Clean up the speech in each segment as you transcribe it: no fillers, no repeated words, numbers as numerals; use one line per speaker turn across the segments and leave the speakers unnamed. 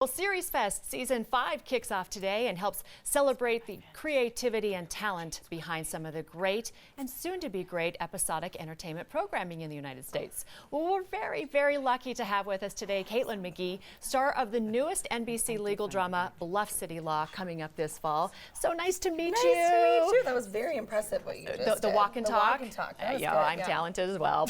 Well, Series Fest Season 5 kicks off today and helps celebrate the creativity and talent behind some of the great and soon-to-be great episodic entertainment programming in the United States. Well, we're very, very lucky to have with us today Caitlin McGee, star of the newest NBC legal drama Bluff City Law, coming up this fall. So nice to meet you.
Nice to meet you. That was very impressive what you just did.
The walk and talk?
The walk and talk. That was good,
I'm talented as well.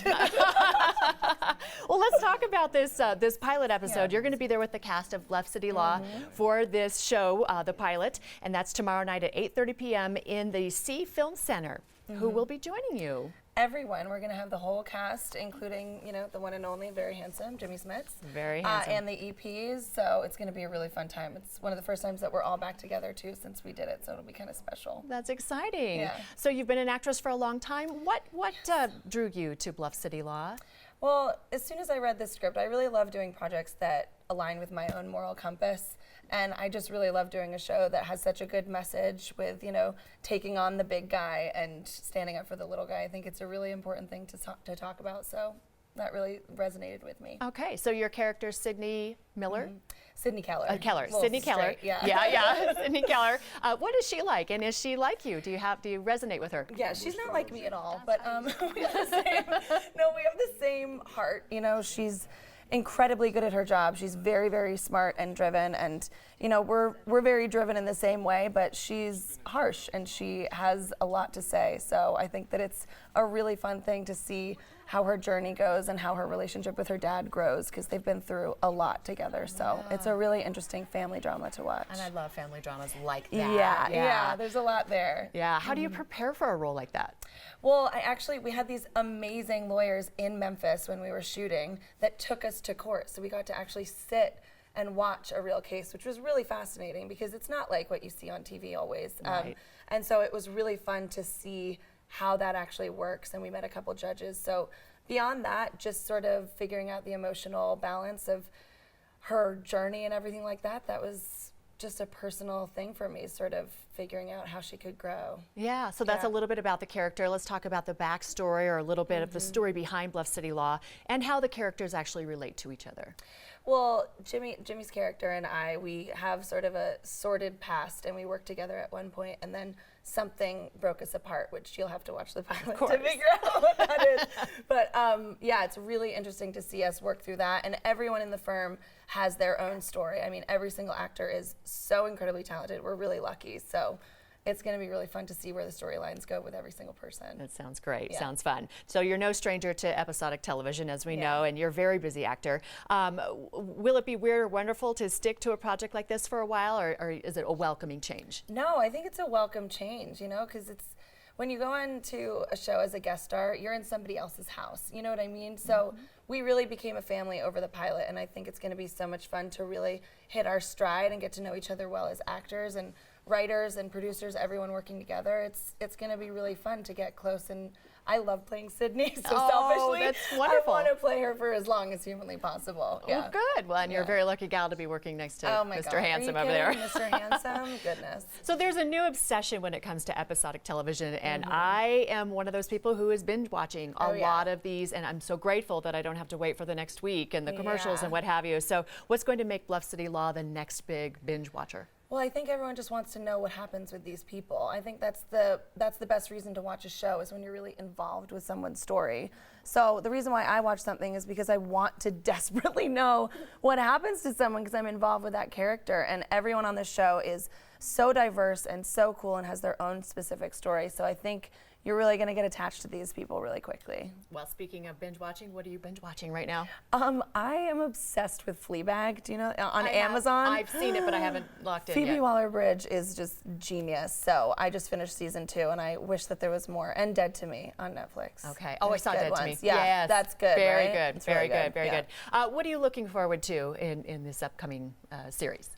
Well, let's talk about this pilot episode. You're going to be there with the cast of Bluff City Law for this show, the pilot, and that's tomorrow night at 8:30 p.m. in the C Film Center. Who will be joining you?
Everyone. We're going to have the whole cast, including, you know, the one and only, very handsome, Jimmy Smits.
Very handsome.
And the EPs, so it's going to be a really fun time. It's one of the first times that we're all back together, too, since we did it, so it'll be kind of special.
That's exciting.
Yeah.
So you've been an actress for a long time. What drew you to Bluff City Law?
Well, as soon as I read this script, I really love doing projects that align with my own moral compass. And I just really love doing a show that has such a good message with, you know, taking on the big guy and standing up for the little guy. I think it's a really important thing to talk about. So that really resonated with me.
Okay, so your character, Sydney Miller?
Sydney Keller.
Sydney Keller.
Yeah.
Yeah, Sydney Keller. What is she like, and is she like you? Do you resonate with her?
Yeah, she's not like me at all, but we have the same heart. You know, she's incredibly good at her job. She's very, very smart and driven, and you know, we're very driven in the same way, but she's harsh and she has a lot to say. So I think that it's a really fun thing to see how her journey goes and how her relationship with her dad grows, because they've been through a lot together. So it's a really interesting family drama to watch.
And I love family dramas like that.
Yeah, there's a lot there.
Yeah, how do you prepare for a role like that?
Well, we had these amazing lawyers in Memphis when we were shooting that took us to court. So we got to actually sit and watch a real case, which was really fascinating because it's not like what you see on TV always.
Right.
And so it was really fun to see how that actually works, and we met a couple judges. So beyond that, just sort of figuring out the emotional balance of her journey and everything like that, that was just a personal thing for me, sort of figuring out how she could grow.
Yeah, so that's a little bit about the character. Let's talk about the backstory, or a little bit of the story behind Bluff City Law and how the characters actually relate to each other.
Well, Jimmy's character and we have sort of a sordid past, and we worked together at one point, and then something broke us apart, which you'll have to watch the pilot to figure out what that is. But yeah, it's really interesting to see us work through that, and everyone in the firm has their own story. I mean, every single actor is so incredibly talented. We're really lucky. So it's going to be really fun to see where the storylines go with every single person.
That sounds great.
Yeah.
Sounds fun. So you're no stranger to episodic television, as we know, and you're a very busy actor. Will it be weird or wonderful to stick to a project like this for a while, or is it a welcoming change?
No, I think it's a welcome change, you know, because it's when you go on to a show as a guest star, you're in somebody else's house. You know what I mean? So we really became a family over the pilot, and I think it's going to be so much fun to really hit our stride and get to know each other well as actors and writers and producers, everyone working together. It's going to be really fun to get close, and I love playing Sydney, so selfishly,
that's wonderful.
I want to play her for as long as humanly possible. Yeah.
Well, good. Well, and you're a very lucky gal to be working next to Mr. Handsome over there.
Mr. Handsome, goodness.
So there's a new obsession when it comes to episodic television, and I am one of those people who is binge watching a lot of these, and I'm so grateful that I don't have to wait for the next week and the commercials and what have you. So what's going to make Bluff City Law the next big binge watcher?
Well, I think everyone just wants to know what happens with these people. I think that's the best reason to watch a show, is when you're really involved with someone's story. So the reason why I watch something is because I want to desperately know what happens to someone, because I'm involved with that character. And everyone on this show is so diverse and so cool and has their own specific story. So I think you're really going to get attached to these people really quickly.
Well, speaking of binge watching, what are you binge watching right now?
I am obsessed with Fleabag. Do you know, on Amazon?
I've seen it, but I haven't locked in yet.
Phoebe Waller-Bridge is just genius. So I just finished season 2, and I wish that there was more. And Dead to Me on Netflix.
Okay. Oh, I saw Dead to Me.
Yeah, yes. That's good.
Very
right?
good.
It's
Very
really
good. Very good. What are you looking forward to in this upcoming series?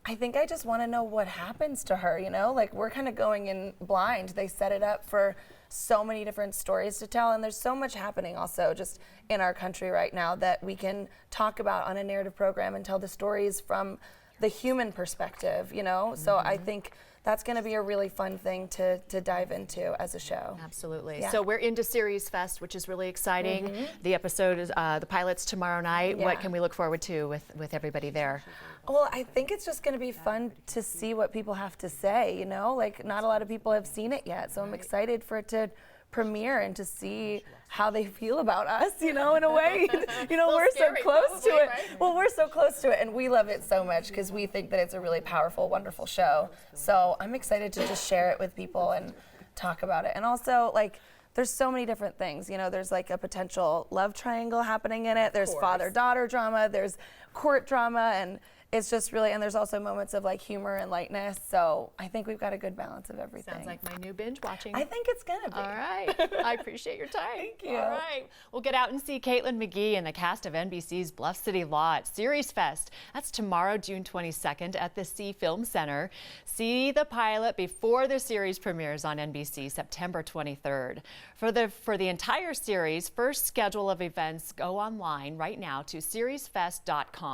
I think I just want to know what happens to her, you know? Like, we're kind of going in blind. They set it up for so many different stories to tell, and there's so much happening also just in our country right now that we can talk about on a narrative program and tell the stories from the human perspective, you know? So I think that's going to be a really fun thing to dive into as a show.
Absolutely.
Yeah.
So we're into Series Fest, which is really exciting. The episode is the pilot's tomorrow night.
Yeah.
What can we look forward to with everybody there?
Well, I think it's just going to be fun to see what people have to say, you know? Like, not a lot of people have seen it yet, so I'm excited for it to premiere and to see how they feel about us, you know, in a way. You know, we're so close to it.
Right?
Well, we're so close to it, and we love it so much because we think that it's a really powerful, wonderful show. So I'm excited to just share it with people and talk about it. And also, like, there's so many different things. You know, there's like a potential love triangle happening in it. There's father-daughter drama. There's court drama, and it's just really, and there's also moments of like humor and lightness. So I think we've got a good balance of everything.
Sounds like my new binge watching.
I think it's gonna be.
All right. I appreciate your time.
Thank you.
All right. We'll get out and see Caitlin McGee and the cast of NBC's Bluff City Law at Series Fest. That's tomorrow, June 22nd at the C Film Center. See the pilot before the series premieres on NBC September 23rd. For the entire series, first schedule of events, go online right now to seriesfest.com.